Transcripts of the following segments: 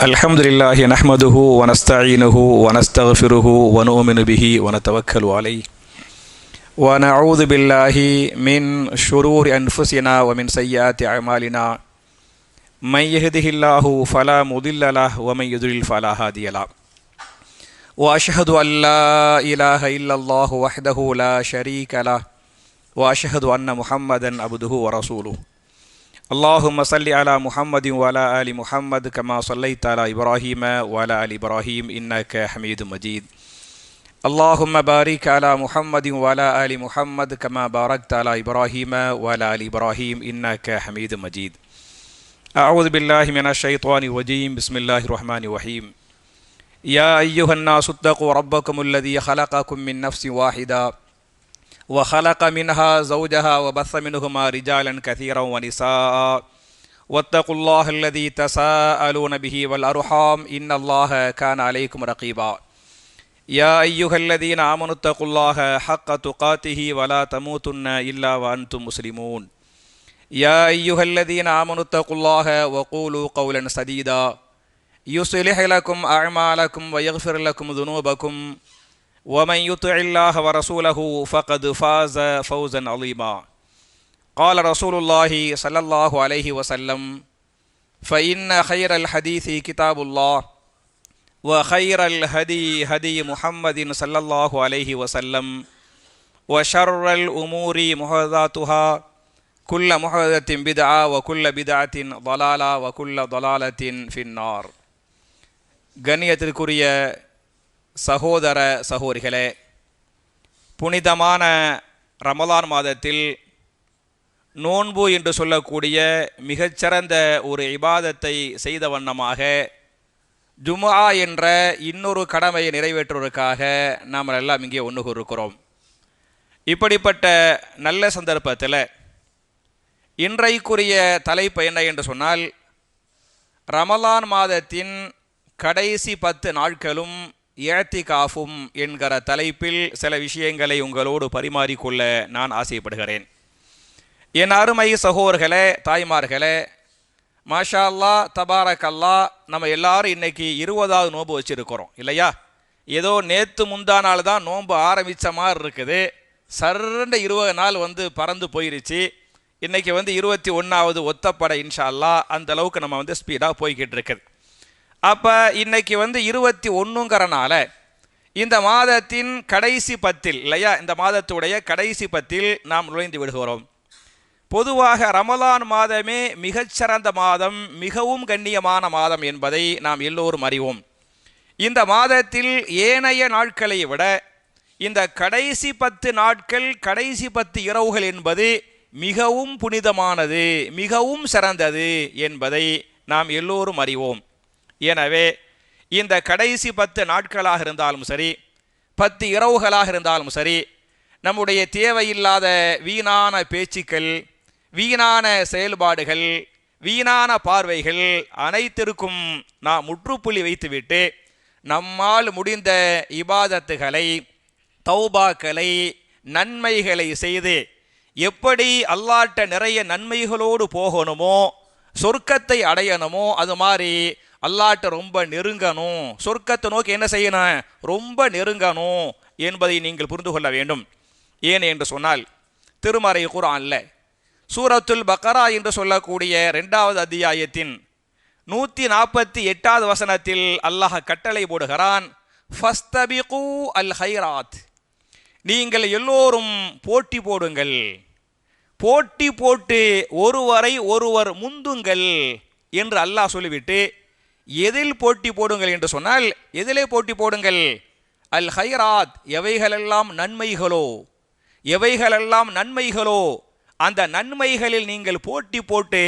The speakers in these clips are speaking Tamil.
அல்ஹம்துலில்லாஹி நஹ்மதுஹு வனஸ்தஈனுஹு வனஸ்தக்ஃபிருஹு வனுமினு பிஹி வனதவக்கலு அலைஹி வனஊது பில்லாஹி மின் ஷுரூரி அன்ஃபுஸினா வமின் ஸய்யிஆத்தி அஅமாலினா மை யஹ்திஹில்லாஹு ஃபலா முதில்ல லஹு வமை யுத்லில் ஃபலா ஹாதிய லஹு வஅஷ்ஹது அல்லா இலாஹ இல்லல்லாஹு வஹ்தஹு லா ஷரீக லஹு வஅஷ்ஹது அன்ன முஹம்மதன் அப்துஹு வரசூலுஹு அல்லாஹும்ம ஸல்லி அலா முஹம்மதின் வ அலா ஆலி முஹம்மத் கமா ஸல்லைத அலா இப்ராஹீம வ அலா ஆலி இப்ராஹீம் இன்னக ஹமீதும் மஜீத். அல்லாஹும்ம பாரிக் அலா முஹம்மதின் வ அலா ஆலி முஹம்மத் கமா பாரக்த அலா இப்ராஹீம வ அலா ஆலி இப்ராஹீம் இன்னக ஹமீதும் மஜீத். அஊது பில்லாஹி மினஷ் ஷைத்தானிர் ரஜீம். பிஸ்மில்லாஹிர் ரஹ்மானிர் ரஹீம். யா அய்யுஹன் நாஸு தகு ரப்பக்குமுல்லதீ ஹலககும் மின் நஃப்ஸின் வாஹிதா وخلق منها زوجها وبث منهما رجالا كثيرا ونساء واتقوا الله الذي تساءلون به والأرحام إن الله كان عليكم رقيبا. يا أيها الذين آمنوا اتقوا الله حق تقاته ولا تموتن إلا وأنتم مسلمون. يا أيها الذين آمنوا اتقوا الله وقولوا قولا سديدا يصلح لكم أعمالكم ويغفر لكم ذنوبكم ومن يطع الله ورسوله فقد فاز فوزا عظيما. قال رسول الله صلى الله عليه وسلم فإن خير الحديث كتاب الله وخير الهدي هدي محمد صلى الله عليه وسلم وشر الأمور محدثاتها كل محدثة بدعة وكل بدعة ضلالة وكل ضلالة في النار. கண்ணியத்திற்குரிய சகோதர சகோதரிகளே, புனிதமான ரமலான் மாதத்தில் நோன்பு என்று சொல்லக்கூடிய மிகச்சிறந்த ஒரு இபாதத்தை செய்த வண்ணமாக ஜும்ஆ என்ற இன்னொரு கடமையை நிறைவேற்றுவதற்காக நாம் எல்லாம் இங்கே ஒன்று கூறுகிறோம். இப்படிப்பட்ட நல்ல சந்தர்ப்பத்தில் இன்றைக்குரிய தலைப்பு என்ன என்று சொன்னால், ரமலான் மாதத்தின் கடைசி 10 நாட்களும் இஅ்திகாஃபும் என்கிற தலைப்பில் சில விஷயங்களை உங்களோடு பரிமாறிக்கொள்ள நான் ஆசைப்படுகிறேன். என் அருமை சகோதரர்களே, தாய்மார்களே, மாஷா அல்லாஹ் தபாரக் அல்லாஹ், நம்ம எல்லாரும் இன்னைக்கு 20வது நோன்பு வச்சுருக்கிறோம் இல்லையா? ஏதோ நேற்று முந்தா நாள் தான் நோன்பு ஆரம்பித்த மாதிரி இருக்குது. சர்ற 20 நாள் பறந்து போயிருச்சு. இன்றைக்கி 21வது ஒத்தப்படை இன்ஷா அல்லாஹ். அந்த அளவுக்கு நம்ம ஸ்பீடாக போய்கிட்டு இருக்குது. அப்போ இன்னைக்கு 21ங்கிறனால இந்த மாதத்தின் கடைசி 10 இல்லையா, இந்த மாதத்துடைய கடைசி 10 நாம் நுழைந்து விடுகிறோம். பொதுவாக ரமலான் மாதமே மிகச்சிறந்த மாதம், மிகவும் கண்ணியமான மாதம் என்பதை நாம் எல்லோரும் அறிவோம். இந்த மாதத்தில் ஏனைய நாட்களை விட இந்த கடைசி 10 நாட்கள், கடைசி 10 இரவுகள் என்பது மிகவும் புனிதமானது, மிகவும் சிறந்தது என்பதை நாம் எல்லோரும் அறிவோம். எனவே இந்த கடைசி 10 நாட்களாக இருந்தாலும் சரி, 10 இரவுகளாக இருந்தாலும் சரி, நம்முடைய தேவையில்லாத வீணான பேச்சுக்கள், வீணான செயல்பாடுகள், வீணான பார்வைகள் அனைத்திற்கும் நாம் முற்றுப்புள்ளி வைத்துவிட்டு நம்மால் முடிந்த இபாதத்துகளை, தௌபாக்களை, நன்மைகளை செய்து எப்படி அல்லாஹ்ட்ட நிறைய நன்மைகளோடு போகணுமோ, சொர்க்கத்தை அடையணுமோ, அது மாதிரி அல்லாஹ்ட்ட ரொம்ப நெருங்கணும், சொர்க்கத்தை நோக்கி என்ன செய்யணும், ரொம்ப நெருங்கணும் என்பதை நீங்கள் புரிந்து கொள்ள வேண்டும். ஏன் என்று சொன்னால், திருமறை குர்ஆனில் சூரத்துல் பக்ரா என்று சொல்லக்கூடிய 2வது அத்தியாயத்தின் 148வது வசனத்தில் அல்லாஹ் கட்டளை போடுகிறான், ஃபஸ்தபிகு அல் ஹைராத், நீங்கள் எல்லோரும் போட்டி போடுங்கள், போட்டி போட்டு ஒருவரை ஒருவர் முந்துங்கள் என்று அல்லாஹ் சொல்லிவிட்டு, எதில் போட்டி போடுங்கள் என்று சொன்னால், எதிலே போட்டி போடுங்கள்? அல் ஹைராத், எவைகளெல்லாம் நன்மைகளோ, எவைகளெல்லாம் நன்மைகளோ அந்த நன்மைகளில் நீங்கள் போட்டி போட்டு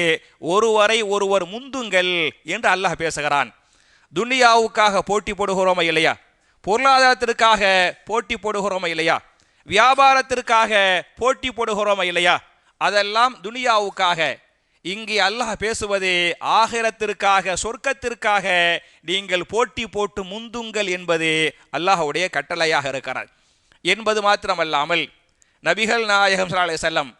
ஒருவரை ஒருவர் முந்துங்கள் என்று அல்லாஹ் பேசுகிறான். துனியாவுக்காக போட்டி போடுகிறோமா இல்லையா? பொருளாதாரத்திற்காக போட்டி போடுகிறோமா இல்லையா? வியாபாரத்திற்காக போட்டி போடுகிறோமா இல்லையா? அதெல்லாம் துனியாவுக்காக. இங்கே அல்லாஹ் பேசுவது ஆகிரத்திற்காக, சொர்க்கத்திற்காக நீங்கள் போட்டி போட்டு முந்துங்கள் என்பது அல்லாஹ்வுடைய கட்டளையாக இருக்கிறார் என்பது மாத்திரமல்லாமல், நபிகள் நாயகம் ஸல்லல்லாஹு அலைஹி வஸல்லம்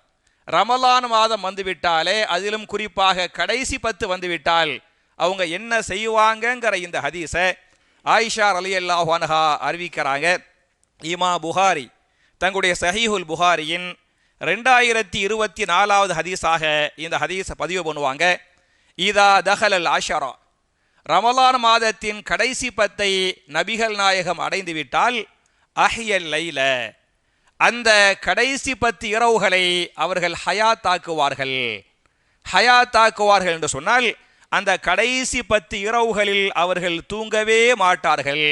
ரமலான் மாதம் வந்துவிட்டாலே, அதிலும் குறிப்பாக கடைசி 10 வந்துவிட்டால் அவங்க என்ன செய்வாங்கங்கிற இந்த ஹதீஸை ஆயிஷா ரலியல்லாஹு அன்ஹா அறிவிக்கிறாங்க. இமா புகாரி தங்களுடைய சஹீஹுல் புகாரியின் 2024வது ஹதீஸாக இந்த ஹதீஸை பதிவு பண்ணுவாங்க. இதா தஹலல் ஆஷரா, ரமலான் மாதத்தின் கடைசி 10 நபிகள் நாயகம் அடைந்து விட்டால் அஹ்யல் லைல, அந்த கடைசி 10 இரவுகளை அவர்கள் ஹயாத்தாக்குவார்கள். ஹயாத்தாக்குவார்கள் என்று சொன்னால் அந்த கடைசி 10 இரவுகளில் அவர்கள் தூங்கவே மாட்டார்கள்,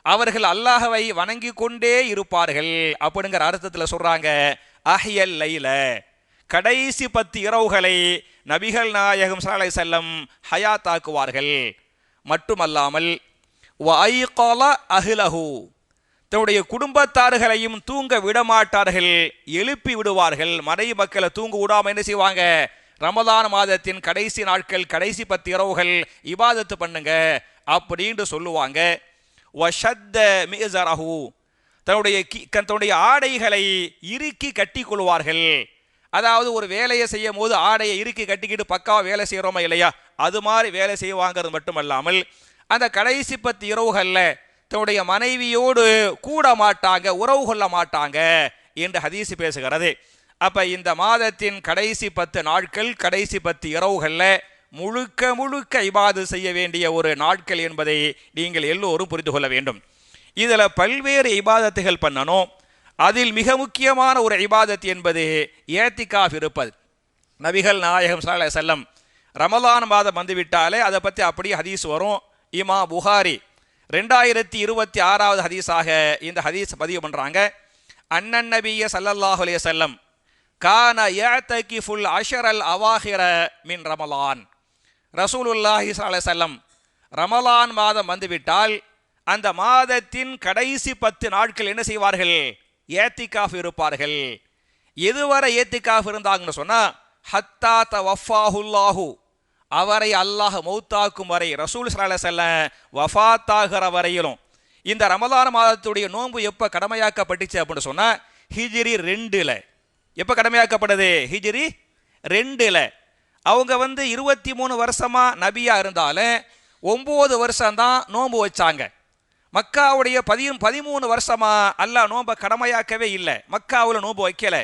அவர்கள் அல்லாஹ்வை வணங்கி கொண்டே இருப்பார்கள் அப்படிங்கிற அர்த்தத்தில் சொல்றாங்க. அஹ்யல் லைல, கடைசி 10 இரவுகளை நபிகள் நாயகம் ஸல்லல்லாஹு அலைஹி வஸல்லம் ஹயாத்தாக்குவார்கள். மட்டுமல்லாமல் வஐகல அஹ்லஹு, தன்னுடைய குடும்பத்தார்களையும் தூங்க விடமாட்டார்கள், எழுப்பி விடுவார்கள். மனைவி மக்களை தூங்க விடாம என்ன செய்வாங்க, ரமலான் மாதத்தின் கடைசி நாட்கள் கடைசி 10 இரவுகள் இபாதத்து பண்ணுங்க அப்படின்னு சொல்லுவாங்க. வஷத்த மிஸரஹு, தன்னுடைய ஆடைகளை இறுக்கி கட்டி கொள்வார்கள். அதாவது ஒரு வேலையை செய்யும் போது ஆடையை இறுக்கி கட்டிக்கிட்டு பக்காவா வேலை செய்கிறோமா இல்லையா, அது மாதிரி வேலை செய்வாங்கிறது மட்டுமல்லாமல் அந்த கடைசி 10 இரவுகளில் தன்னுடைய மனைவியோடு கூட மாட்டாங்க, உறவு கொள்ள மாட்டாங்க என்று ஹதீஸ் பேசுகிறது. அப்ப இந்த மாதத்தின் கடைசி 10 நாட்கள் கடைசி 10 இரவுகளில் முழுக்க முழுக்க இபாதத் செய்ய வேண்டிய ஒரு நாட்கள் என்பதை நீங்கள் எல்லோரும் புரிந்து கொள்ள வேண்டும். இதில் பல்வேறு இபாதத்துகள் பண்ணணும். அதில் மிக முக்கியமான ஒரு இபாதத் என்பது ஏத்திகாஃப் இருப்பது. நபிகள் நாயகம் ஸல்லல்லாஹு அலைஹி வஸல்லம் ரமலான் மாதம் வந்துவிட்டாலே அதை பற்றி அப்படியே ஹதீஸ் வரும். இமா புகாரி 2026வது ஹதீஸாக இந்த ஹதீஸ் பதிவு பண்ணுறாங்க. அன்னன் நபிய ஸல்லல்லாஹு அலைஹி வஸல்லம் கான யஅதகிஃபுல் அஷரல் அவாஹிர மின் ரமலான், ரசூலுல்லாஹி ஸல்லல்லாஹு அலைஹி வஸல்லம் ரமலான் மாதம் வந்துவிட்டால் அந்த மாதத்தின் கடைசி 10 நாட்கள் என்ன செய்வார்கள், ஏத்திகாஃப் இருப்பார்கள். எதுவரை ஏத்திகாஃப் இருந்தாங்கன்னு சொன்னா ஹத்தா தவஃபாஹுல்லாஹு, அவரை அல்லாஹ் மௌத்தாக்கும் வரை, ரசூல் ஸல்லல்லாஹு அலைஹி வஸல்லம் வஃபாத்தாகிற வரையிலும். இந்த ரமலான் மாதத்துடைய நோன்பு எப்போ கடமையாக்கப்பட்டுச்சு அப்படின்னு சொன்னா ஹிஜ்ரி 2ல். எப்போ கடமையாக்கப்படுது, ஹிஜ்ரி 2ல். அவங்க 23 வருஷமா நபியா இருந்தாலும் 9 வருஷம்தான் நோன்பு வச்சாங்க. மக்காவுடைய 13 வருஷமா அல்லாஹ் நோன்பை கடமையாக்கவே இல்லை, மக்காவில் நோன்பு வைக்கல.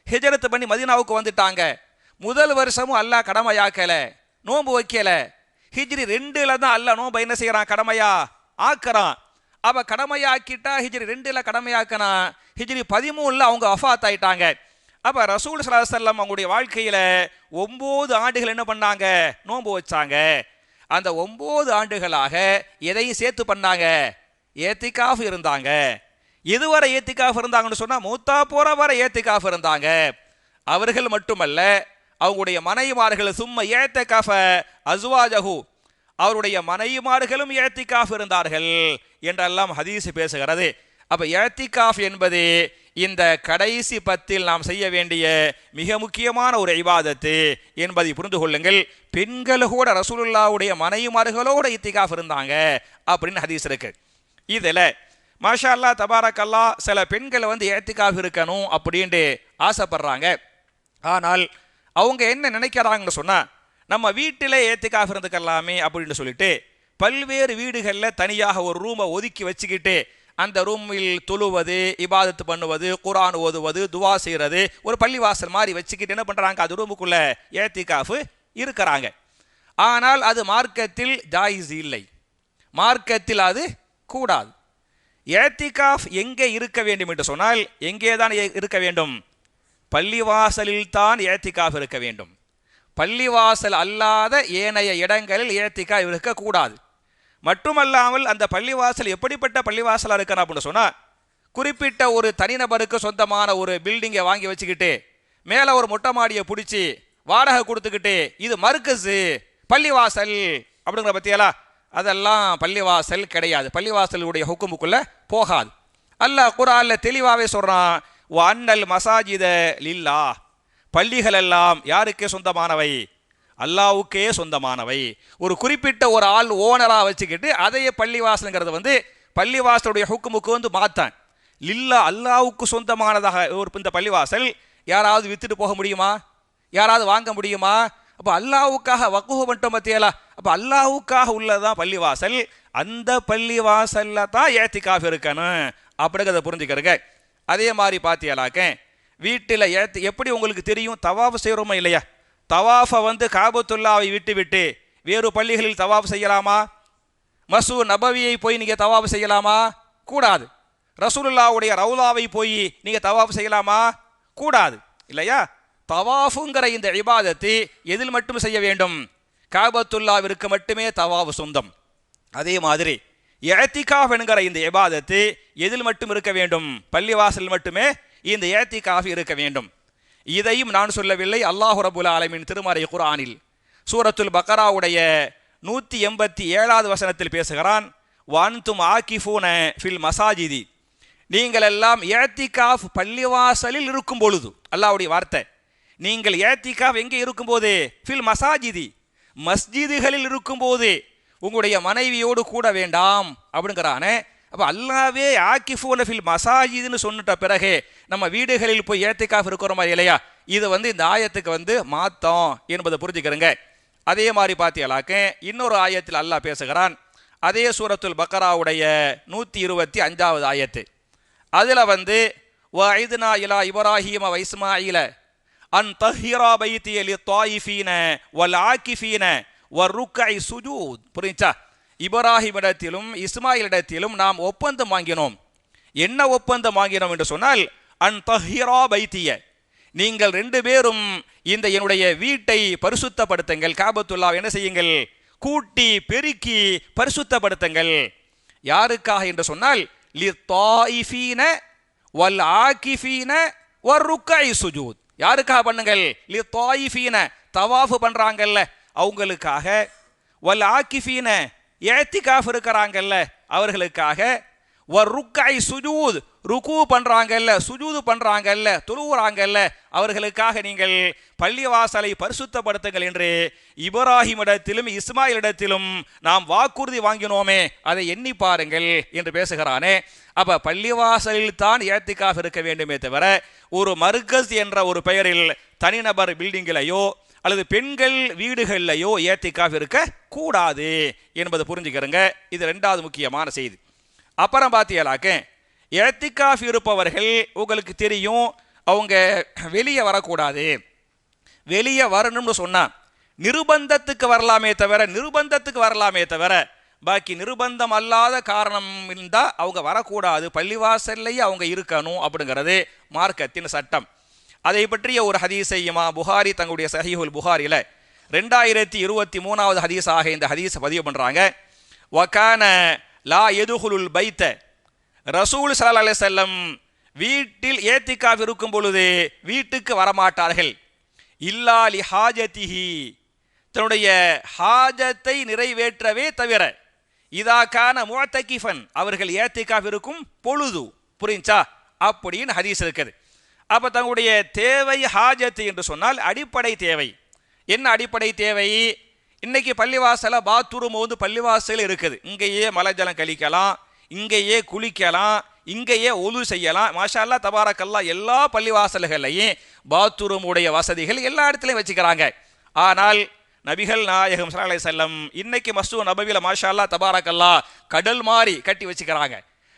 ஹிஜ்ரத் பண்ணி மதீனாவுக்கு வந்துட்டாங்க, முதல் வருஷமும் அல்லாஹ் கடமையாக்கல, நோன்பு வைக்கல. ஹிஜ்ரி 2ல் தான் அல்லாஹ் நோன்பை என்ன செய்யறான், கடமையா ஆக்குறான். அவ கடமையாக்கிட்டா ஹிஜ்ரி 2ல் கடமையாக்கினா ஹிஜ்ரி 13ல் அவங்க வஃபாத் ஆயிட்டாங்க. அப்ப ரசூல் ஸல்லல்லாஹு அலைஹி வஸல்லம் அவங்களுடைய வாழ்க்கையில 9 ஆண்டுகள் என்ன பண்ணாங்க, நோன்பு வச்சாங்க. அந்த 9 ஆண்டுகளாக எதையும் சேர்த்து பண்ணாங்க, ஏத்திகாஃப் இருந்தாங்க. எதுவரை ஏத்திகாஃப் இருந்தாங்கன்னு சொன்னா மூத்தா போற வரை ஏத்திகாஃப் இருந்தாங்க. அவர்கள் மட்டுமல்ல, அவங்களுடைய மனைவிமார்கள் சும்ம ஏத்திகாஃப அஸ்வாஜஹு, அவருடைய மனைவிமார்களும் ஏத்திகாஃப் இருந்தார்கள் என்றெல்லாம் ஹதீஸ் பேசுகிறது. அப்ப ஏத்திகாஃப் என்பது இந்த கடைசி 10ல் நாம் செய்ய வேண்டிய மிக முக்கியமான ஒரு இபாதத்து என்பதை புரிந்து கொள்ளுங்கள். பெண்கள் கூட ரசூலுல்லாஹ்வுடைய மனைவிமார்களோட இத்திகாஃப் இருந்தாங்க அப்படின்னு ஹதீஸ் இருக்கு. இதில் மாஷா அல்லாஹ் தபாரக் அல்லாஹ் சில பெண்களை ஏத்திகாஃப் இருக்கணும் அப்படின்ட்டு ஆசைப்படுறாங்க. ஆனால் அவங்க என்ன நினைக்கிறாங்கன்னு சொன்னா, நம்ம வீட்டில் ஏத்திகாஃப் இருந்துக்கலாமே அப்படின்னு சொல்லிட்டு பல்வேறு வீடுகளில் தனியாக ஒரு ரூமை ஒதுக்கி வச்சுக்கிட்டு அந்த ரூமில் தொழுவது, இபாதத்து பண்ணுவது, குர்ஆன் ஓதுவது, துவா செய்கிறது, ஒரு பள்ளிவாசல் மாதிரி வச்சுக்கிட்டு என்ன பண்ணுறாங்க, அது ரூமுக்குள்ள ஏத்திகாஃப் இருக்கிறாங்க. ஆனால் அது மார்க்கத்தில் ஜாயிஸ் இல்லை, மார்க்கத்தில் அது கூடாது. ஏத்திகாஃப் எங்கே இருக்க வேண்டும் என்று சொன்னால் எங்கே தான் இருக்க வேண்டும், பள்ளிவாசலில் தான் ஏத்திகாஃப் இருக்க வேண்டும். பள்ளிவாசல் அல்லாத ஏனைய இடங்களில் ஏத்திகாஃப் இருக்கக்கூடாது. மட்டுமல்லாமல் அந்த பள்ளிவாசல் எப்படிப்பட்ட பள்ளிவாசலாக இருக்கணும் அப்படின்னு சொன்னால், குறிப்பிட்ட ஒரு தனிநபருக்கு சொந்தமான ஒரு பில்டிங்கை வாங்கி வச்சுக்கிட்டு மேலே ஒரு மொட்டை மாடியை பிடிச்சி வாடகை கொடுத்துக்கிட்டு இது மர்கஸு பள்ளிவாசல் அப்படிங்கிற பற்றியெல்லாம், அதெல்லாம் பள்ளிவாசல் கிடையாது, பள்ளிவாசலுடைய ஹுக்குமுக்குள்ளே போகாது. அல்லாஹ் குர்ஆனில் தெளிவாகவே சொல்கிறான், வஅன்னல் மசாஜித லில்லாஹ், பள்ளிகள் எல்லாம் யாருக்கே சொந்தமானவை, அல்லாவுக்கே சொந்தமானவை. ஒரு குறிப்பிட்ட ஒரு ஆள் ஓனராக வச்சுக்கிட்டு அதையே பள்ளிவாசலுங்கிறது பள்ளிவாசலுடைய ஹுக்குமுக்கு மாத்தான். லில்லா, அல்லாவுக்கு சொந்தமானதாக ஒரு இந்த பள்ளிவாசல் யாராவது வித்துட்டு போக முடியுமா? யாராவது வாங்க முடியுமா? அப்போ அல்லாஹ்வுக்காக வக்ஃப் மட்டும் பத்தியலா. அப்போ அல்லாஹ்வுக்காக உள்ளதான் பள்ளிவாசல். அந்த பள்ளிவாசல்ல தான் ஏத்திகாஃப் இருக்கணும் அப்படிங்கிறத புரிஞ்சுக்கிறங்க. அதே மாதிரி பார்த்தியலாக்க வீட்டில் எப்படி உங்களுக்கு தெரியும் தவாஃப் செய்கிறோமா இல்லையா? தவாஃபை காபத்துல்லாவை விட்டு விட்டு வேறு பள்ளிகளில் தவாஃப் செய்யலாமா? மஸ்ஜித் நபவியை போய் நீங்கள் தவாஃப் செய்யலாமா? கூடாது. ரசூலுல்லாவுடைய ரவுலாவை போய் நீங்கள் தவாஃப் செய்யலாமா? கூடாது இல்லையா? தவாஃபுங்கிற இந்த இபாதத்து எதில் மட்டும் செய்ய வேண்டும்? காபத்துல்லாவிற்கு மட்டுமே தவாஃப் சொந்தம். அதே மாதிரி ஏத்திகாஃப் என்கிற இந்த இபாதத்து எதில் மட்டும் இருக்க வேண்டும்? பள்ளிவாசல் மட்டுமே இந்த ஏத்திகாஃப் இருக்க வேண்டும். இதையும் நான் சொல்லவில்லை. அல்லாஹ் ரப்புல் ஆலமீன் திருமறை குர்ஆனில் சூரத்துல் பக்ராவுடைய 187வது வசனத்தில் பேசுகிறான். வன்தும் ஆகிஃபூன ஃபில் மசாஜிதி, நீங்கள் எல்லாம் ஏத்திகாஃப் பள்ளிவாசலில் இருக்கும் பொழுது, அல்லாஹ்வுடைய வார்த்தை, நீங்கள் ஏத்திகாஃப் எங்கே இருக்கும்போது? ஃபில் மசாஜிதி, மஸ்ஜிதுகளில் இருக்கும்போது உங்களுடைய மனைவியோடு கூட வேண்டாம் அப்படிங்கிறானே. அப்போ அல்லாவே ஆக்கிஃபூன ஃபில் மசாஜிதுன்னு சொன்னிட்ட பிறகு நம்ம வீடுகளில் போய் ஏத்திகாஃப் இருக்கிறோமா இல்லையா? இது இந்த ஆயத்துக்கு மாத்தம் என்பதை புரிஞ்சுக்கிறங்க. அதே மாதிரி பார்த்தீங்களாக்க இன்னொரு ஆயத்தில் அல்லாஹ் பேசுகிறான். அதே சூரத்துல் பக்ராவுடைய 125வது ஆயத்து. அதில் வஐதுனா இலா இப்ராஹீம வ இஸ்மாஈல அன் தஹிரா பைத்திய லித்தாயிஃபீன வல் ஆகிஃபீன வர்ருக்கை சுஜூத். புரிஞ்சா? இப்ராஹிமிடத்திலும் இஸ்மாயிலிடத்திலும் நாம் ஒப்பந்தம் வாங்கினோம். என்ன ஒப்பந்தம் வாங்கினோம் என்று சொன்னால், அன் தஹிரா பைத்திய, நீங்கள் 2 பேரும் இந்த என்னுடைய வீட்டை பரிசுத்தப்படுத்துங்கள். காபத்துல்லா என்ன செய்யுங்கள்? கூட்டி பெருக்கி பரிசுத்தப்படுத்துங்கள். யாருக்காக என்று சொன்னால், லித்தாயிஃபீன வல் ஆகிஃபீன வர்ருக்கை சுஜூத். யாருக்காக பண்ணுங்கள்? லித்தாயிஃபீன, தவாஃப் பண்றாங்கல்ல அவங்களுக்காக, வல் ஆகிஃபீன, ஏத்திகாஃப் இருக்கிறாங்கல்ல அவர்களுக்காக, வர்ருக்கை சுஜூத், ருக்கு பண்றாங்கல்ல, சுஜூது பண்றாங்கல்ல, தொழுகிறாங்கல்ல அவர்களுக்காக நீங்கள் பள்ளிவாசலை பரிசுத்தப்படுத்துங்கள் என்று இப்ராஹிமிடத்திலும் இஸ்மாயிலிடத்திலும் நாம் வாக்குறுதி வாங்கினோமே, அதை எண்ணி பாருங்கள் என்று பேசுகிறானே. அப்ப பள்ளிவாசலில் தான் ஏத்திகாஃப் இருக்க வேண்டுமே தவிர ஒரு மர்கஸ் என்ற ஒரு பெயரில் தனிநபர் பில்டிங்கிலையோ அல்லது பெண்கள் வீடுகளிலையோ ஏத்திகாஃப் இருக்க கூடாது என்பதை புரிஞ்சுக்கிறங்க. இது 2வது முக்கியமான செய்தி. அப்புறம் பார்த்தீங்களாக்க ஏத்திகாஃப் இருப்பவர்கள் உங்களுக்கு தெரியும், அவங்க வெளியே வரக்கூடாது. வெளியே வரணும்னு சொன்னால் நிர்பந்தத்துக்கு வரலாமே தவிர பாக்கி நிர்பந்தம் அல்லாத காரணம் இருந்தால் அவங்க வரக்கூடாது. பள்ளிவாசல்லையே அவங்க இருக்கணும் அப்படிங்கிறது மார்க்கத்தின் சட்டம். அதை பற்றிய ஒரு ஹதீஸை இமாம் புகாரி தங்களுடைய சஹீஹுல் புகாரியில் 2023வது ஹதீஸாக இந்த ஹதீஸை பதிவு பண்ணுறாங்க. வகான லா யதுகுலுல் பைத்த, ரசூல் ஸல்லல்லாஹு அலைஹி வஸல்லம் வீட்டில் ஏத்திகாஃப் இருக்கும் பொழுது வீட்டுக்கு வரமாட்டார்கள். இல்லா லி ஹாஜதிஹி, தன்னுடைய ஹாஜத்தை நிறைவேற்றவே தவிர. இதா கான முஅத்தகிஃபன், அவர்கள் ஏத்திகாஃப் இருக்கும் பொழுது. புரிஞ்சா? அப்படின்னு ஹதீஸ் இருக்குது. அப்போ தங்களுடைய தேவை ஹாஜத்து என்று சொன்னால் அடிப்படை தேவை. என்ன அடிப்படை தேவை? இன்னைக்கு பள்ளிவாசல பாத்ரூம் பள்ளிவாசல் இருக்குது. இங்கேயே மலஜலம் கழிக்கலாம், இங்கேயே குளிக்கலாம், இங்கேயே ஒலு செய்யலாம். மாஷா அல்லாஹ் தபாரக்கல்லா, எல்லா பள்ளிவாசல்களையும் பாத்ரூமுடைய வசதிகள் எல்லா இடத்துலையும் வச்சுக்கிறாங்க. ஆனால் நபிகள் நாயகம் ஸல்லல்லாஹு அலைஹி வஸல்லம் இன்னைக்கு மஸ்ஜித் நபவியில் மாஷா அல்லாஹ் தபாரக்கல்லா கடல் மாதிரி கட்டி வச்சுக்கிறாங்க.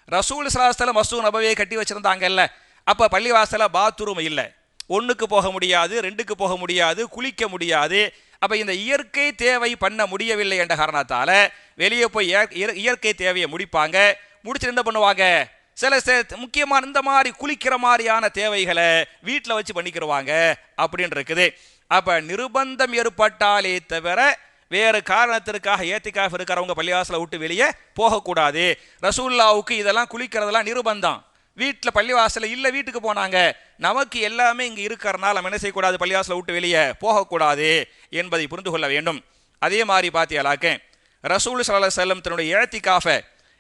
ரசூல் ஸல்லல்லாஹு அலைஹி வஸல்லம் மஸ்ஜித் நபவியை கட்டி வச்சிருந்தாங்கல்ல. அப்போ பள்ளிவாசல பாத்ரூம் இல்லை, 1க்கு போக முடியாது, 2க்கு போக முடியாது, குளிக்க முடியாது. அப்போ இந்த இயற்கை தேவை பண்ண முடியவில்லை என்ற காரணத்தால் வெளியே போய் இயற்கை தேவையை முடிப்பாங்க. முடிச்சுட்டு என்ன பண்ணுவாங்க? சில முக்கியமான இந்த மாதிரி குளிக்கிற மாதிரியான தேவைகளை வீட்டில் வச்சு பண்ணிக்கிறவாங்க அப்படின்னு இருக்குது. அப்போ நிர்பந்தம் ஏற்பட்டாலே தவிர வேறு காரணத்திற்காக ஏத்திகாஃப் இருக்கிறவங்க பள்ளிவாசலை விட்டு வெளியே போகக்கூடாது. ரசூலுல்லாவுக்கு இதெல்லாம் குளிக்கிறதெல்லாம் நிர்பந்தம். வீட்டில் பள்ளிவாசலில் இல்லை, வீட்டுக்கு போனாங்க. நமக்கு எல்லாமே இங்கே இருக்கிறனால நம்ம என்ன செய்யக்கூடாது? பள்ளிவாசலை விட்டு வெளியே போகக்கூடாது என்பதை புரிந்து கொள்ள வேண்டும். அதே மாதிரி பார்த்தீங்களாக்க ரசூல் ஸல்லல்லாஹு அலைஹி வஸல்லம் தன்னுடைய ஏத்திகாஃபை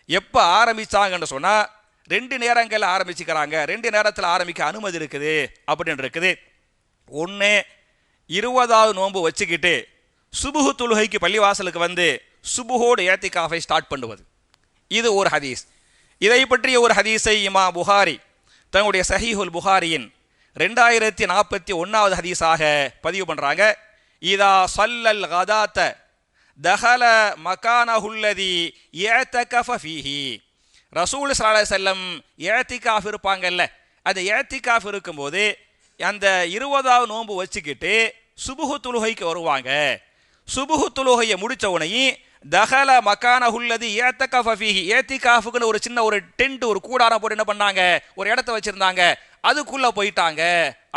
எப்போ ஆரம்பித்தாங்கன்னு சொன்னால் 2 நேரங்களில் ஆரம்பிச்சுக்கிறாங்க. 2 நேரத்தில் ஆரம்பிக்க அனுமதி இருக்குது அப்படின்னு இருக்குது. ஒன்று 20வது நோன்பு வச்சுக்கிட்டு சுபுஹு தொழுகைக்கு பள்ளிவாசலுக்கு சுபுஹோடு ஏத்திகாஃபை ஸ்டார்ட் பண்ணுவது. இது ஒரு ஹதீஸ். இதை பற்றிய ஒரு ஹதீஸை இமாம் புகாரி தன்னுடைய சஹீஹுல் புகாரியின் 2041வது ஹதீஸாக பதிவு பண்றாங்க. இதா சல்லல் கதாத்த தஹல மகானஹுல்லதி இஅ்தகஃப ஃபீஹி. ரசூல் ஸல்லல்லாஹு அலைஹி வஸல்லம் இஅ்திகாஃப் இருப்பாங்கல்ல, அந்த இஅ்திகாஃப் இருக்கும்போது அந்த 20வது நோன்பு வச்சுக்கிட்டு சுபுஹு தொழுகைக்கு வருவாங்க. சுபுஹு தொழுகையை முடிச்ச உடனே தஹல மகானஹுல்லதி இஅ்தகஃப ஃபீஹி, இஅ்திகாஃபுக்குன்னு ஒரு சின்ன ஒரு டென்ட், ஒரு கூடாரம் போட்டு என்ன பண்ணாங்க, ஒரு இடத்த வச்சிருந்தாங்க, அதுக்குள்ள போயிட்டாங்க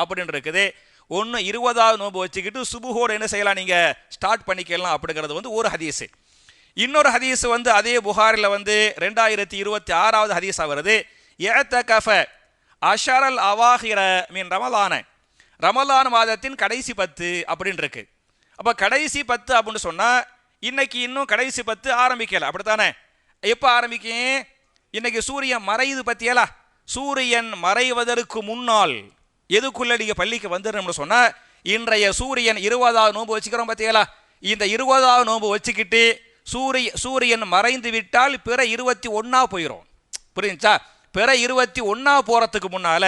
அப்படின்னு இருக்குது. ஒன்று 20வது நோன்பு வச்சுக்கிட்டு சுபுஹோடு என்ன செய்யலாம், நீங்க ஸ்டார்ட் பண்ணிக்கலாம் அப்படிங்கிறது வந்து ஒரு ஹதீஸ். இன்னொரு ஹதீஸ் வந்து அதே புகாரில் வந்து 2026வது ஹதீஸா வருது. இஅ்தகஃப அஷரல் அவாஹிர மின் ரமலான, ரமலான் மாதத்தின் கடைசி 10 அப்படின்னு இருக்கு. அப்போ கடைசி 10 அப்படின்னு சொன்னா இன்னைக்கு இன்னும் கடைசி 10 ஆரம்பிக்கல, அப்படித்தானே? எப்போ ஆரம்பிக்கும்? இன்னைக்கு சூரியன் மறையுது பத்தியலா, சூரியன் மறைவதற்கு முன்னால் எதுக்குள்ள நீங்க பள்ளிக்கு வந்துடணும்னு சொன்னா, இன்றைய சூரியன் 20வது நோன்பு வச்சுக்கிறோம் பத்தியலா, இந்த 20வது நோன்பு வச்சுக்கிட்டு சூரியன் மறைந்து விட்டால் பிற 21 போயிடும். புரியுச்சா? பிற 21 போறதுக்கு முன்னால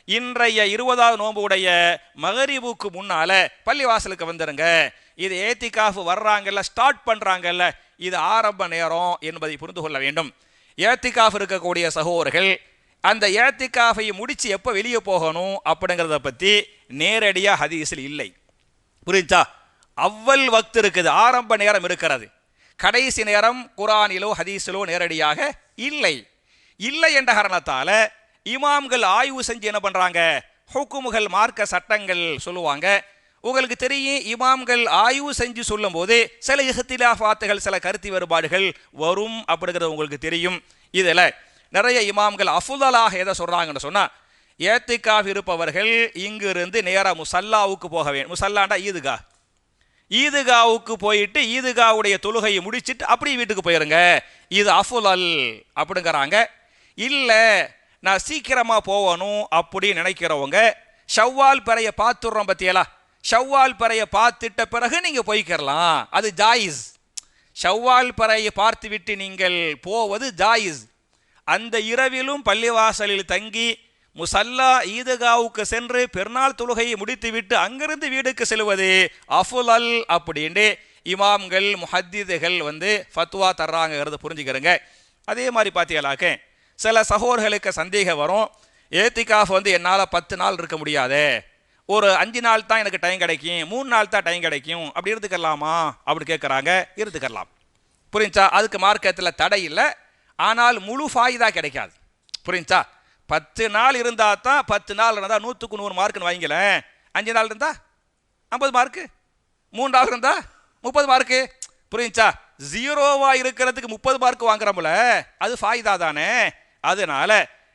இன்றைய 20வது நோன்புடைய மகரிபுக்கு முன்னால பள்ளிவாசலுக்கு வந்துருங்க. இது ஏத்திகாஃப் வர்றாங்கல்ல, ஸ்டார்ட் பண்றாங்கல்ல, இது ஆரம்ப நேரம் என்பதை புரிந்து கொள்ள வேண்டும். ஏத்திகாஃப் இருக்கக்கூடிய சகோதரர்கள் அந்த ஏத்திகாஃபை முடிச்சு எப்போ வெளியே போகணும் அப்படிங்கிறத பற்றி நேரடியாக ஹதீஸில் இல்லை. புரிஞ்சா? அவ்வல் வக்து இருக்குது, ஆரம்ப நேரம் இருக்கிறது, கடைசி நேரம் குரானிலோ ஹதீஸிலோ நேரடியாக இல்லை. இல்லை என்ற காரணத்தால இமாம்கள் ஆய்வு செஞ்சு என்ன பண்றாங்க, ஹுக்குமுகள் மார்க்க சட்டங்கள் சொல்லுவாங்க. உங்களுக்கு தெரியும், இமாம்கள் ஆய்வு செஞ்சு சொல்லும் போது சில இஹ்திலாஃபாத்துகள், சில கருத்து வேறுபாடுகள் வரும் அப்படிங்கிறது உங்களுக்கு தெரியும். இதில் நிறைய இமாம்கள் அஃதலாக எதை சொல்றாங்கன்னு சொன்னா, ஏத்திகாஃப் இருப்பவர்கள் இங்கிருந்து நேராக முசல்லாவுக்கு போக வேண்டும். முசல்லாண்டா ஈதுகா, ஈதுகாவுக்கு போயிட்டு ஈதுகாவுடைய தொழுகையை முடிச்சுட்டு அப்படியே வீட்டுக்கு போயிருங்க, இது அஃதல் அப்படிங்கிறாங்க. இல்லை நான் சீக்கிரமா போகணும் அப்படின்னு நினைக்கிறவங்க ஷவ்வால் பிறைய பார்த்துடுறோம் பத்தியலா, ஷவ்வால் பிறைய பார்த்துட்ட பிறகு நீங்க போய்க்கிறலாம், அது ஜாயிஸ். ஷவ்வால் பிறையை பார்த்து விட்டு நீங்கள் போவது ஜாயிஸ். அந்த இரவிலும் பள்ளிவாசலில் தங்கி முசல்லா ஈதுகாவுக்கு சென்று பெருநாள் தொழுகையை முடித்துவிட்டு அங்கிருந்து வீடுக்கு செல்வது அஃதல் அப்படின்னு இமாம்கள் முஹத்திதுகள் வந்து ஃபத்வா தர்றாங்கிறத புரிஞ்சுக்கிறங்க. அதே மாதிரி பார்த்தீங்களாக்க சில சகோதரர்களுக்கு சந்தேகம் வரும், ஏத்திகாஃப் வந்து என்னால் 10 நாள் இருக்க முடியாது, ஒரு 5 நாள் தான் எனக்கு டைம் கிடைக்கும், 3 நாள் தான் டைம் கிடைக்கும், அப்படி இருந்துக்கலாமா அப்படி கேட்குறாங்க. இருந்துக்கலாம், புரிஞ்சா? அதுக்கு மார்க்கத்தில் தடை இல்லை, ஆனால் முழு ஃபாயிதா கிடைக்காது. புரிஞ்சா? 10 நாள் இருந்தால் தான், 10 நாள் இருந்தால் 100க்கு 100 மார்க்குன்னு வாங்கிக்கலேன். 5 நாள் இருந்தால் 50 மார்க்கு, 3 நாள் இருந்தால் 30 மார்க்கு. புரிஞ்சா? 0வா இருக்கிறதுக்கு 30 மார்க் வாங்குறோம்ல, அது ஃபாயிதா தானே. அதனால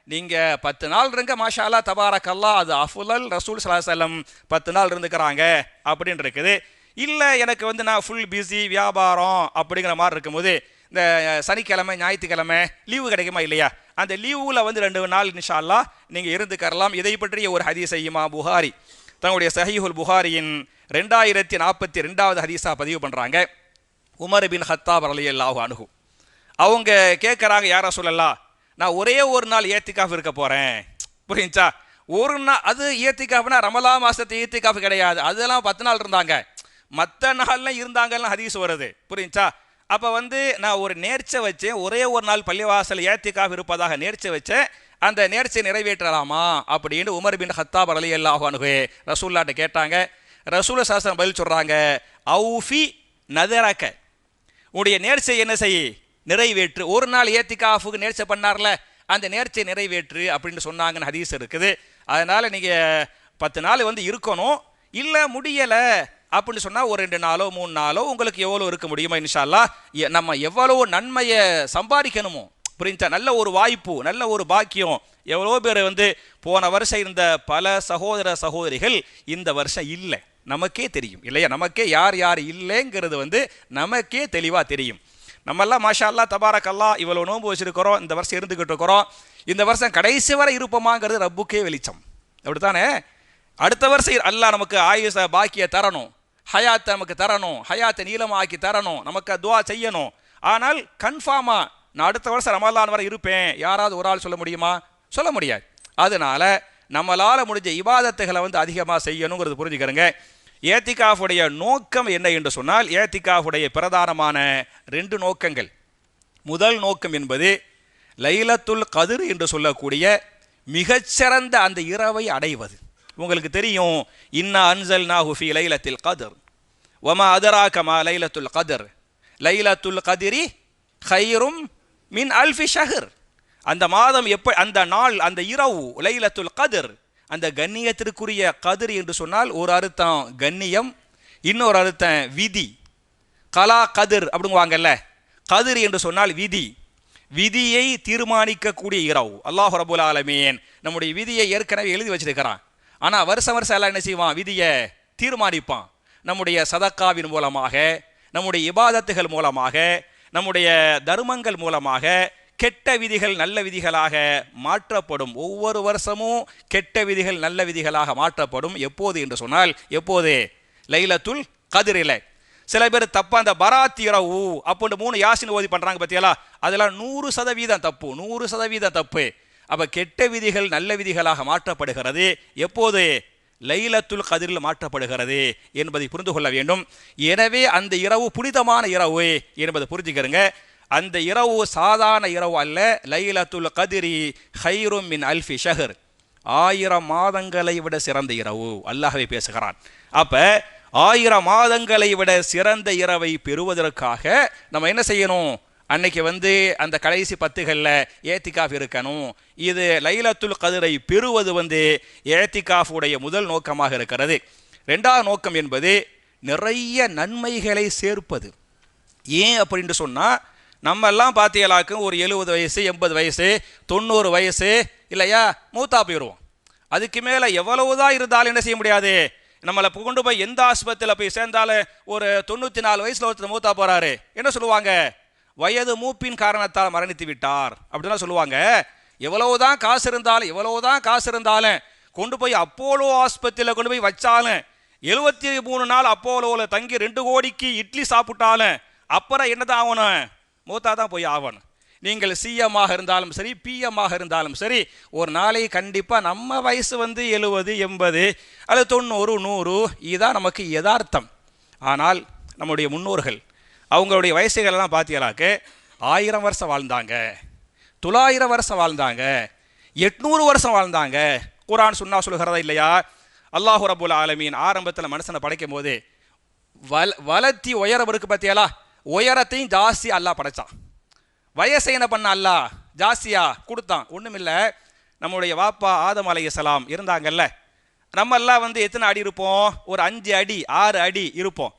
நீங்க 10 நாள் இருங்க, மாஷா அல்லாஹ் தபாரக்கல்லாஹ், அது அஃதல். ரசூல் ஸல்லல்லாஹு அலைஹி வஸல்லம் 10 நாள் இருந்துக்கிறாங்க அப்படின்னு இருக்குது. இல்லை எனக்கு வந்து நான் ஃபுல் பிஸி வியாபாரம் அப்படிங்கிற மாதிரி இருக்கும்போது இந்த சனிக்கிழமை ஞாயிற்றுக்கிழமை லீவு கிடைக்குமா இல்லையா, அந்த லீவில் வந்து 2 நாள் இன்ஷா அல்லாஹ் நீங்கள் இருந்துக்கரலாம். இதை பற்றிய ஒரு ஹதீஸை இமாம் புகாரி தங்களுடைய சஹீஹுல் புகாரியின் 2042வது ஹதீஸா பதிவு பண்ணுறாங்க. உமர் பின் ஹத்தாப் ரலியல்லாஹு அன்ஹு அவங்க கேட்குறாங்க, யார் ரசூலல்லாஹ், நான் ஒரே ஒரு நாள் ஏத்திகாஃப் இருக்க போகிறேன். புரிஞ்சா? ஒரு நாள், அது ஏத்திகாஃப்னா ரமலா மாதத்து ஏத்திகாஃப் கிடையாது, அதெல்லாம் 10 நாள் இருந்தாங்க, மற்ற நாள்லாம் இருந்தாங்கலாம் ஹதீஸ் வருது. புரிஞ்சா? அப்போ வந்து நான் ஒரு நேர்ச்சை வச்சேன், ஒரே ஒரு நாள் பள்ளிவாசல் ஏத்திகாஃப் இருப்பதாக நேர்ச்சை வச்சேன், அந்த நேர்ச்சை நிறைவேற்றலாமா அப்படின்னு உமர் பின் ஹத்தாப் ரலியல்லாஹு அன்ஹு ரசூலுல்லாஹ்ட்ட கேட்டாங்க. ரசூல் ஸல்லல்லாஹு அலைஹி வஸல்லம் பதில் சொல்கிறாங்க, அவுஃபி நதரக, உடைய நேர்ச்சை என்ன செய், நிறைவேற்று. ஒரு நாள் ஏத்திகாஃபுக்கு நேர்ச்சை பண்ணார்ல, அந்த நேர்ச்சை நிறைவேற்று அப்படின்னு சொன்னாங்கன்னு ஹதீஸ் இருக்குது. அதனால நீங்கள் 10 நாள் வந்து இருக்கணும். இல்லை முடியலை அப்படின்னு சொன்னால் ஒரு 2 நாளோ 3 நாளோ உங்களுக்கு எவ்வளோ இருக்க முடியுமா இன்ஷா அல்லாஹ். நம்ம எவ்வளோ நன்மையை சம்பாதிக்கணுமோ, புரிஞ்சா? நல்ல ஒரு வாய்ப்பு, நல்ல ஒரு பாக்கியம். எவ்வளோ பேர் வந்து போன வருஷம் இருந்த பல சகோதர சகோதரிகள் இந்த வருஷம் இல்லை, நமக்கே தெரியும் இல்லையா, நமக்கே யார் யார் இல்லைங்கிறது வந்து நமக்கே தெளிவாக தெரியும். நம்மெல்லாம் மாஷா அல்லாஹ் தபாரக்கல்லாஹ் இவ்வளோ நோன்பு வச்சிருக்கிறோம், இந்த வருஷம் இருந்துக்கிட்டு இருக்கிறோம், இந்த வருஷம் கடைசி வரை இருப்போமாங்கிறது ரப்புக்கே வெளிச்சம், அப்படித்தானே? அடுத்த வருஷம் அல்லாஹ் நமக்கு ஆயுச பாக்கிய தரணும், ஹயாத்தை நமக்கு தரணும், ஹயாத்தை நீளமாக்கி தரணும், நமக்கு துவா செய்யணும். ஆனால் கன்ஃபார்மா நான் அடுத்த வருஷம் ரமலான் வரை இருப்பேன் யாராவது ஒரு ஆள் சொல்ல முடியுமா? சொல்ல முடியாது. அதனால நம்மளால் முடிஞ்ச இபாதத்துகளை வந்து அதிகமாக செய்யணுங்கிறது புரிஞ்சுக்கிறேங்க. ஏத்திகாஃபுடைய நோக்கம் என்ன என்று சொன்னால், ஏத்திகாஃபுடைய பிரதானமான 2 நோக்கங்கள். முதல் நோக்கம் என்பது லைலத்துல் கதிர் என்று சொல்லக்கூடிய மிகச்சிறந்த அந்த இரவை அடைவது. உங்களுக்கு தெரியும், இன்னா அன்ஸல்நாஹு ஃபீ லைலத்தில் கதிர் வமா அதராக மா லைலத்துல் கதிர் லைலத்துல் கதிரி கைரும் மின் அல்ஃபி ஷஹர். அந்த மாதம் அந்த நாள், அந்த இரவு லைலத்துல் கதிர், அந்த கண்ணியத்திற்குரிய கதிர் என்று சொன்னால் ஒரு அர்த்தம் கண்ணியம், இன்னொரு அர்த்தம் விதி. கலா கதிர் அப்படிங்குவாங்கல்ல, கதிர் என்று சொன்னால் விதி, விதியை தீர்மானிக்கக்கூடிய இரவு. அல்லாஹ் ரப்புல் ஆலமீன் நம்முடைய விதியை ஏற்கனவே எழுதி வச்சிருக்கிறான். ஆனால் வருஷம் எல்லாம் என்ன செய்வான்? விதியை தீர்மானிப்பான். நம்முடைய சதக்காவின் மூலமாக, நம்முடைய இபாதத்துகள் மூலமாக, நம்முடைய தர்மங்கள் மூலமாக கெட்ட விதிகள் நல்ல விதிகளாக மாற்றப்படும். ஒவ்வொரு வருஷமும் கெட்ட விதிகள் நல்ல விதிகளாக மாற்றப்படும். எப்போது என்று சொன்னால், எப்போது? லைலத்துல் கதிரில். சில பேர் தப்பா அந்த பராத் இரவு அப்போ 3 யாசின் ஓதி பண்ணுறாங்க பற்றியலா, அதெல்லாம் 100% தப்பு, 100% தப்பு. அப்போ கெட்ட விதிகள் நல்ல விதிகளாக மாற்றப்படுகிறது. எப்போது? லைலத்துல் கதிரில் மாற்றப்படுகிறது என்பதை புரிந்து கொள்ள வேண்டும். எனவே அந்த இரவு புனிதமான இரவு என்பதை புரிஞ்சுக்கிறங்க. அந்த இரவு சாதாரண இரவு அல்ல. லைலத்துல் கதிரி ஹைரும் மின் அல்ஃபி ஷஹர், 1000 மாதங்களை விட சிறந்த இரவு. அல்லாஹ்வே பேசுகிறான். அப்ப 1000 மாதங்களை விட சிறந்த இரவை பெறுவதற்காக நம்ம என்ன செய்யணும்? அன்னைக்கு வந்து அந்த கடைசி 10களில் ஏத்திகாஃப் இருக்கணும். இது லைலத்துல் கதிரை பெறுவது வந்து ஏத்திகாஃபுடைய முதல் நோக்கமாக இருக்கிறது. 2வது நோக்கம் என்பது நிறைய நன்மைகளை சேர்ப்பது. ஏன் அப்படின்னு சொன்னால், நம்ம எல்லாம் பார்த்தீங்களாக்கு ஒரு 70 வயசு 80 வயசு 90 வயசு இல்லையா, மூத்தா போயிடுவோம். அதுக்கு மேலே எவ்வளவுதான் இருந்தாலும் என்ன செய்ய முடியாது, நம்மளை கொண்டு போய் எந்த ஆஸ்பத்திரியில் போய் சேர்ந்தாலும் ஒரு 94 வயசில் ஒருத்தர் மூத்தா போகிறாரு, என்ன சொல்லுவாங்க? வயது மூப்பின் காரணத்தால் மரணித்து விட்டார் அப்படின்லாம் சொல்லுவாங்க. எவ்வளவுதான் காசு இருந்தாலும் கொண்டு போய் அப்போலோ ஆஸ்பத்திரியில் கொண்டு போய் வச்சாலும், 73 நாள் அப்போலோவில் தங்கி 2 கோடிக்கு இட்லி சாப்பிட்டாலும் அப்புறம் என்னதான் ஆகணும்? மூத்தா தான் போய் ஆகணும். நீங்கள் சிஎம்மாக இருந்தாலும் சரி, பிஎம்மாக இருந்தாலும் சரி, ஒரு நாளைக்கு கண்டிப்பாக நம்ம வயசு வந்து 70 80 அல்லது 90 100, இதுதான் நமக்கு யதார்த்தம். ஆனால் நம்முடைய முன்னோர்கள் அவங்களுடைய வயசுகளெல்லாம் பார்த்தீங்களாக்க 1000 வருஷம் வாழ்ந்தாங்க, 900 வருஷம் வாழ்ந்தாங்க, 800 வருஷம் வாழ்ந்தாங்க. குர்ஆன் சுன்னா சொல்கிறதா இல்லையா? அல்லாஹ் ரப்புல் ஆலமீன் ஆரம்பத்தில் மனுஷனை படைக்கும் போது வளர்த்தி உயரம் இருக்கு பார்த்தியாலா, உயரத்தையும் ஜாஸ்தி அல்லாஹ் படைச்சான். வயசை என்ன பண்ண அல்லாஹ் ஜாஸ்தியா கொடுத்தான். ஒன்றுமில்லை, நம்முடைய வாப்பா ஆதம் அலைஹிஸ்ஸலாம் இருந்தாங்கல்ல, நம்ம எல்லாம் வந்து எத்தனை அடி இருப்போம்? ஒரு 5 அடி 6 அடி இருப்போம்.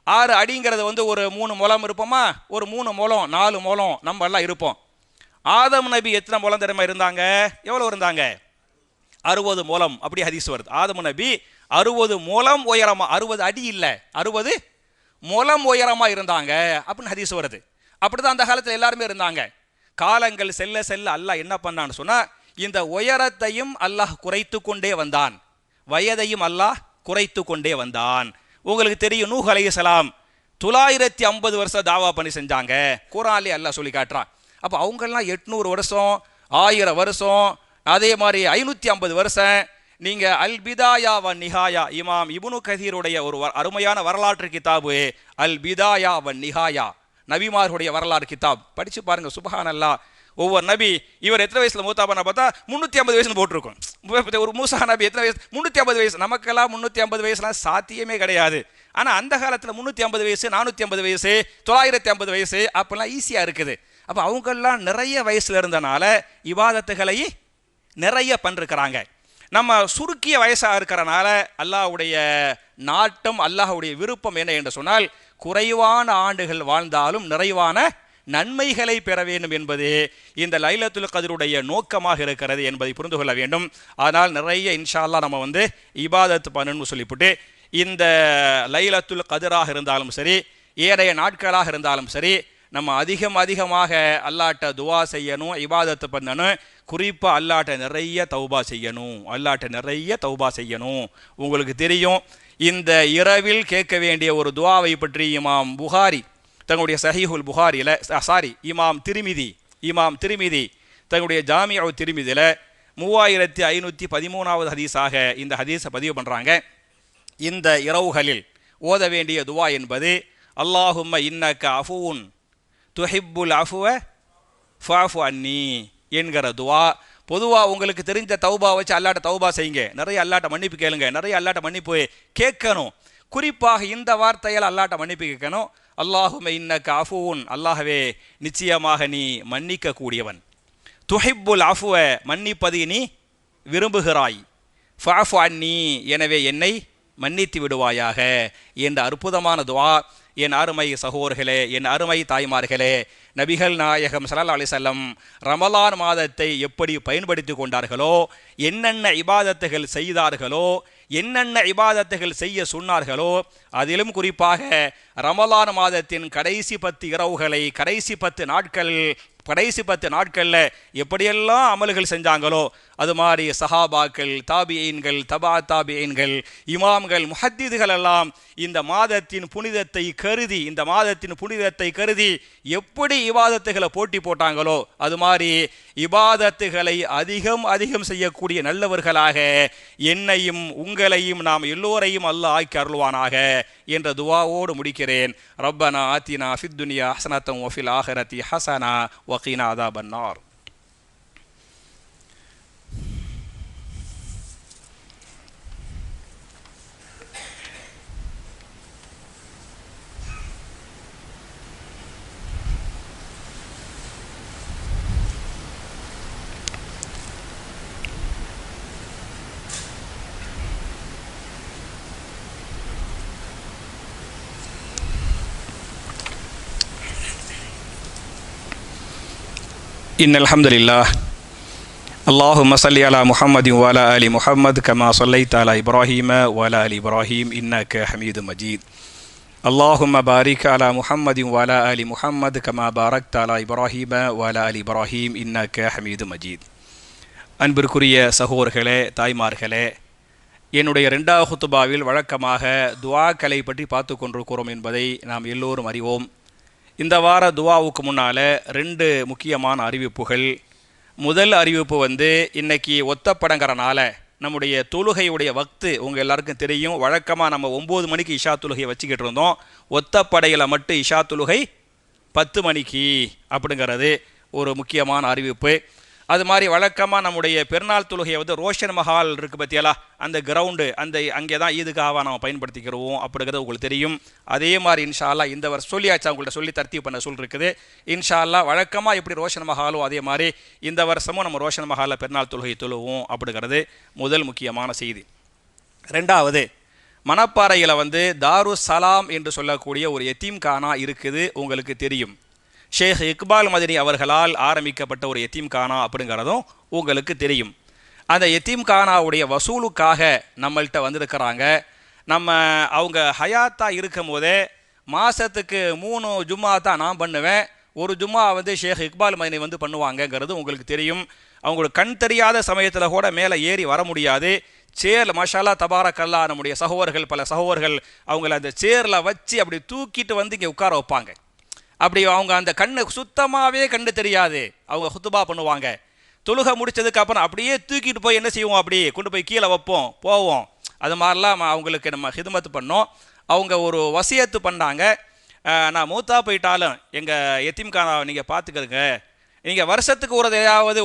6 அடிங்கிறது வந்து ஒரு 3 முழம் இருப்போமா? ஒரு 3 முழம் 4 முழம் நம்ம எல்லாம் இருப்போம். ஆதம் நபி எத்தனை முழம் தெரியுமா இருந்தாங்க? எவ்வளோ இருந்தாங்க? 60 முழம். அப்படி ஹதீஸ் வருது. ஆதம் நபி 60 முழம் உயரமா, 60 அடி இல்லை 60 முழம் உயரமா இருந்தாங்க அப்படின்னு ஹதீஸ் வருது. அப்படிதான் அந்த காலத்தில் எல்லாருமே இருந்தாங்க. காலங்கள் செல்ல செல்ல அல்லாஹ் என்ன பண்ணான்னு சொன்னா, இந்த உயரத்தையும் அல்லாஹ் குறைத்து கொண்டே வந்தான், வயதையும் அல்லாஹ் குறைத்து கொண்டே வந்தான். உங்களுக்கு தெரியும், நூஹ் அலைஹிஸ்ஸலாம் 950 வருஷம் தாவா பண்ணி செஞ்சாங்க. குர்ஆன்ல அல்லாஹ் சொல்லி காட்டுறான். அப்போ அவங்கெல்லாம் 800 வருஷம் 1000 வருஷம், அதே மாதிரி 550 வருஷம். நீங்க அல் பிதாயா வ நிஹாயா, இமாம் இப்னு கதீருடைய ஒரு அருமையான வரலாற்று கிதாபு அல் பிதாயா வ நிஹாயா, நபிமார்களுடைய வரலாறு கிதாப் படிச்சு பாருங்க. சுப்ஹானல்லாஹ், ஒவ்வொரு நபி இவர் எத்தனை வயசுல மூத்தா பண்ண பார்த்தா 350 வயசுன்னு போட்டிருக்கோம். ஒரு மூசா நபி எத்தனை வயசு? 350 வயசு. நமக்கெல்லாம் 350 வயசுலாம் சாத்தியமே கிடையாது. ஆனால் அந்த காலத்தில் 350 வயசு 450 வயசு 950 வயசு அப்பெல்லாம் ஈஸியாக இருக்குது. அப்போ அவங்கெல்லாம் நிறைய வயசுல இருந்தனால இபாதத்துகளை நிறைய பண்ணிருக்கிறாங்க. நம்ம சுருக்கிய வயசாக இருக்கிறனால அல்லாஹ்வுடைய நாட்டம், அல்லாஹ்வுடைய விருப்பம் என்ன என்று சொன்னால், குறைவான ஆண்டுகள் வாழ்ந்தாலும் நிறைவான நன்மைகளை பெற வேண்டும் என்பது இந்த லைலத்துல் கத்ருடைய நோக்கமாக இருக்கிறது என்பதை புரிந்து கொள்ள வேண்டும். ஆனால் நிறைய இன்ஷா அல்லாஹ் நம்ம வந்து இபாதத் பண்ணணும்னு சொல்லிவிட்டு, இந்த லைலத்துல் கத்ராக இருந்தாலும் சரி, ஏனைய நாட்களாக இருந்தாலும் சரி, நம்ம அதிகமாக அல்லாட்ட துவா செய்யணும், இபாதத்து பண்ணணும். குறிப்பாக அல்லாட்ட நிறைய தௌபா செய்யணும். உங்களுக்கு தெரியும், இந்த இரவில் கேட்க வேண்டிய ஒரு துவாவை பற்றி இமாம் புகாரி தங்களுடைய சஹீஹுல் புகாரியில், இமாம் திருமிதி தங்களுடைய ஜாமிஉ திருமிதியில் 3513வது ஹதீஸாக இந்த ஹதீஸை பதிவு பண்ணுறாங்க. இந்த இரவுகளில் ஓத வேண்டிய துவா என்பது அல்லாஹும்ம இன்னக அஃபூன் துஹிப்புல் அஃபுவ ஃபஅஃபு அன்னி என்கிற துவா. பொதுவாக உங்களுக்கு தெரிஞ்ச தௌபா வச்சு அல்லாட்ட தௌபா செய்யுங்க, நிறைய அல்லாட்ட மன்னிப்பு கேளுங்க, நிறைய அல்லாட்ட மன்னிப்பு கேட்கணும். குறிப்பாக இந்த வார்த்தையால் அல்லாட்ட மன்னிப்பு கேட்கணும். அல்லாஹும்ம இன்னக அஃபூன், அல்லாஹவே நிச்சயமாக நீ மன்னிக்க கூடியவன், துஹிப்புல் அஃபுவ மன்னிப்பதை நீ விரும்புகிறாய், ஃபஅஃபு அன்னி எனவே என்னை மன்னித்து விடுவாயாக என்ற அற்புதமான துவா. என் அருமை சகோதரர்களே, என் அருமை தாய்மார்களே, நபிகள் நாயகம் ஸல்லல்லாஹு அலைஹி வஸல்லம் ரமலான் மாதத்தை எப்படி பயன்படுத்தி கொண்டார்களோ, என்னென்ன இபாதத்துகள் செய்தார்களோ, என்னென்ன இபாதத்துகள் செய்ய சொன்னார்களோ, அதிலும் குறிப்பாக ரமலான் மாதத்தின் கடைசி 10 இரவுகளை, கடைசி 10 நாட்களில் எப்படியெல்லாம் அமல்கள் செஞ்சாங்களோ அது மாதிரி சஹாபாக்கள், தாபியீன்கள், தபா தாபியீன்கள், இமாம்கள், முஹத்திதுகள் எல்லாம் இந்த மாதத்தின் புனிதத்தை கருதி எப்படி இபாதத்துகளை போட்டி போட்டாங்களோ அது மாதிரி இபாதத்துகளை அதிகம் செய்யக்கூடிய நல்லவர்களாக என்னையும் உங்களையும் நாம் எல்லோரையும் அல்லாஹ் ஆக்கி அருள்வானாக என்ற துவாவோடு முடிக்கிறேன். ரப்பனா ஆத்தினா ஃபித் துன்யா ஹஸனத்தன் வ ஃபில் ஆஹிரத்தி ஹஸனா வ கீனா அஸாபன் நார். இன்னல் ஹம்துலில்லாஹ் அல்லாஹும்ம ஸல்லி அலா முஹம்மதின் வ அலா ஆலி முஹம்மத் கமா ஸல்லைத அலா இப்ராஹீம வ அலா ஆலி இப்ராஹீம் இன்னக ஹமீதும் மஜீத். அல்லாஹும்ம பாரிக் அலா முஹம்மதின் வ அலா ஆலி முஹம்மத் கமா பாரக்த அலா இப்ராஹீம வ அலா ஆலி இப்ராஹீம் இன்னக ஹமீதும் மஜீத். அன்பிற்குரிய சகோதரர்களே, தாய்மார்களே, என்னுடைய 2வது ஹுத்துபாவில் வழக்கமாக துஆக்களை பற்றி பார்த்து கொண்டிருக்கிறோம் என்பதை நாம் எல்லோரும் அறிவோம். இந்த வார துவாவுக்கு முன்னால் 2 முக்கியமான அறிவிப்புகள். முதல் அறிவிப்பு இன்னைக்கு ஒத்தப்படங்கிறனால நம்முடைய தொழுகையுடைய வக்து உங்கள் எல்லாருக்கும் தெரியும். வழக்கமாக நம்ம 9 மணிக்கு இஷா தொழுகையை வச்சுக்கிட்டு இருந்தோம். ஒத்தப்படையில் மட்டும் இஷா தொழுகை 10 மணிக்கு அப்படிங்கிறது ஒரு முக்கியமான அறிவிப்பு. அது மாதிரி வழக்கமாக நம்முடைய பெருநாள் தொழுகையை ரோஷன் மஹால் இருக்குது பற்றியலா, அந்த கிரவுண்டு அங்கே தான் ஈதுக்காக நம்ம பயன்படுத்திக்கிறோம் அப்படிங்கிறது உங்களுக்கு தெரியும். அதே மாதிரி இன்ஷா அல்லாஹ் இந்த வருஷம் சொல்லியாச்சு, அவங்கள்ட்ட சொல்லி தர்த்தீப் பண்ண சொல்லிருக்குது. இன்ஷா அல்லாஹ் வழக்கமாக எப்படி ரோஷன் மஹாலோ அதே மாதிரி இந்த வருஷமும் நம்ம ரோஷன் மஹாலில் பெருநாள் தொழுகை தொழுவோம் அப்படிங்கிறது முதல் முக்கியமான செய்தி. 2வது, மணப்பாறையில் தாருஸ் சலாம் என்று சொல்லக்கூடிய ஒரு யத்தீம்கானா இருக்குது, உங்களுக்கு தெரியும். ஷேக் இக்பால் மதனி அவர்களால் ஆரம்பிக்கப்பட்ட ஒரு யத்தீம்கானா அப்படிங்கிறதும் உங்களுக்கு தெரியும். அந்த யத்தீம்கானாவுடைய வசூலுக்காக நம்மள்கிட்ட வந்திருக்கிறாங்க. அவங்க ஹயாத்தா இருக்கும் போதே மாதத்துக்கு 3 ஜும்மா தான் நான் பண்ணுவேன், ஒரு ஜும்மா ஷேக் இக்பால் மதனி பண்ணுவாங்கங்கிறது உங்களுக்கு தெரியும். அவங்களுக்கு கண் தெரியாத சமயத்தில் கூட மேலே ஏறி வர முடியாது. சேர் மஷாலா தபாரக்கல்லா, நம்முடைய பல சகோதரர்கள் அவங்கள அந்த சேரில் வச்சு அப்படி தூக்கிட்டு இங்கே உட்கார வைப்பாங்க. அப்படி அவங்க அந்த கண்ணு சுத்தமாகவே கண்டு தெரியாது. அவங்க ஹுத்துபா பண்ணுவாங்க. தொழுகை முடித்ததுக்கு அப்புறம் அப்படியே தூக்கிட்டு போய் என்ன செய்வோம், அப்படியே கொண்டு போய் கீழே வைப்போம், போவோம். அது மாதிரிலாம் அவங்களுக்கு நம்ம ஹிதமத்து பண்ணோம். அவங்க ஒரு வசியத்து பண்ணாங்க, நான் மூத்தா போயிட்டாலும் எங்கள் யத்தீம்கானா நீங்கள் பார்த்துக்கிறங்க, நீங்கள் வருஷத்துக்கு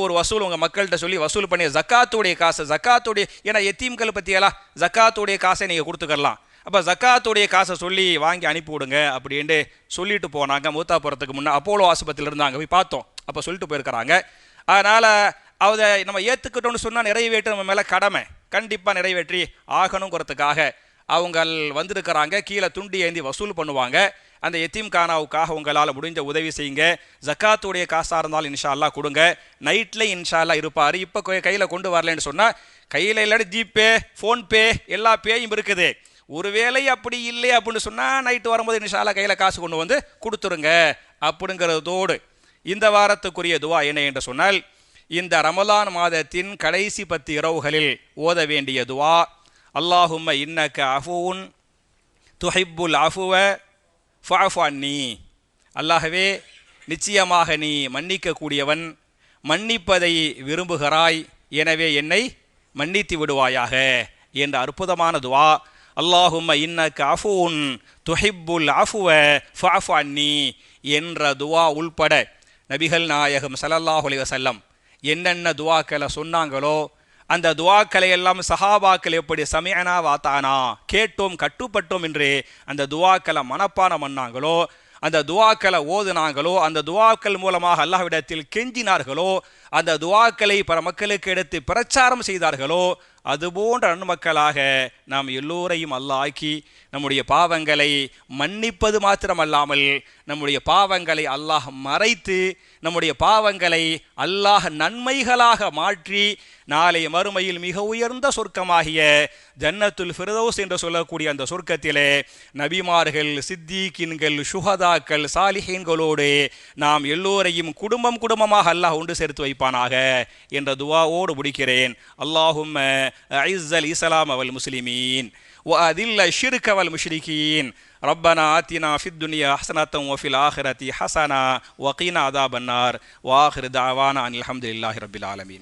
ஒரு வசூல் உங்கள் மக்கள்கிட்ட சொல்லி வசூல் பண்ணி ஜக்காத்துடைய காசை ஏன்னா யத்தீம்கள் பற்றியெல்லாம் ஜக்காத்துடைய காசை நீங்கள் கொடுத்துக்கலாம். அப்போ ஜக்காத்துடைய காசை சொல்லி வாங்கி அனுப்பி விடுங்க அப்படின்ட்டு சொல்லிட்டு போனாங்க. மூத்தா போகிறதுக்கு முன்னே அப்போலோ ஆஸ்பத்திரியில் இருந்தாங்க, போய் பார்த்தோம். அப்போ சொல்லிட்டு போயிருக்கிறாங்க. அதனால் அதை நம்ம ஏற்றுக்கிட்டோன்னு சொன்னால் நிறைவேற்ற நம்ம மேலே கடமை, கண்டிப்பாக நிறைவேற்றி ஆகணுங்கிறதுக்காக அவங்க வந்திருக்கிறாங்க. கீழே துண்டி ஏந்தி வசூல் பண்ணுவாங்க. அந்த யத்தீம்கானாவுக்காக உங்களால் முடிஞ்ச உதவி செய்யுங்க. ஜக்காத்துடைய காசாக இருந்தாலும் இன்ஷா அல்லாஹ் கொடுங்க. நைட்டில் இன்ஷா அல்லாஹ் இருப்பார். இப்போ கையில் கொண்டு வரலன்னு சொன்னால் கையில் இல்லாட்டி ஜிபே, ஃபோன்பே எல்லா பேயும் இருக்குது. ஒருவேளை அப்படி இல்லை அப்படின்னு சொன்னால் நைட்டு வரும்போது இன்ஷா அல்லாஹ் கையில் காசு கொண்டு கொடுத்துருங்க அப்படிங்கிறதோடு இந்த வாரத்துக்குரிய துவா என்ன என்று சொன்னால், இந்த ரமலான் மாதத்தின் கடைசி 10 இரவுகளில் ஓத வேண்டிய துவா அல்லாஹும்ம இன்னக அஃபூன் துஹிப்புல் அஃபுவ ஃபஅஃபு அன்னி. அல்லாஹ்வே நிச்சயமாக நீ மன்னிக்க கூடியவன், மன்னிப்பதை விரும்புகிறாய், எனவே என்னை மன்னித்து விடுவாயாக என்ற அற்புதமான துவா. அல்லாஹும்ம இன்னக அஃபூன் துஹிப்புல் அஃப்வ ஃபஅஃபு அன்னி என்ற துவா உள்பட நபிகள் நாயகம் ஸல்லல்லாஹு அலைஹி வஸல்லம் என்னென்ன துவாக்களை சொன்னாங்களோ அந்த துவாக்களை எல்லாம் சஹாபாக்கள் எப்படி சமிஅனா வாத்தானா கேட்டோம் கட்டுப்பட்டோம் என்று அந்த துவாக்களை மனப்பாடம் பண்ணாங்களோ, அந்த துவாக்களை ஓதுனாங்களோ, அந்த துவாக்கள் மூலமாக அல்லாஹ்விடத்தில் கெஞ்சினார்களோ, அந்த துவாக்களை பல மக்களுக்கு எடுத்து பிரச்சாரம் செய்தார்களோ, அதுபோன்ற நன்மக்களாக நாம் எல்லோரையும் அல்லாஹ் ஆக்கி நம்முடைய பாவங்களை மன்னிப்பது மாத்திரமல்லாமல் நம்முடைய பாவங்களை அல்லாஹ் மறைத்து நம்முடைய பாவங்களை அல்லாஹ் நன்மைகளாக மாற்றி நாளை மறுமையில் மிக உயர்ந்த சொர்க்கமாகிய ஜன்னத்துல் ஃபிர்தௌஸ் என்று சொல்லக்கூடிய அந்த சொர்க்கத்திலே நபிமார்கள், சித்தீக்கின்கள், சுஹதாக்கள், சாலிஹீன்களோடு நாம் எல்லோரையும் குடும்பம் குடும்பமாக அல்லாஹ் ஒன்று சேர்த்து வைப்பானாக என்ற துவாவோடு முடிக்கிறேன். அல்லாஹும்ம அஇஸ்ஸல் இஸ்லாம் வல் முஸ்லிமீன் وأذل الشرك والمشركين ربنا آتنا في الدنيا حسنة وفي الآخرة حسنة وقنا عذاب النار وآخر دعوانا أن الحمد لله رب العالمين.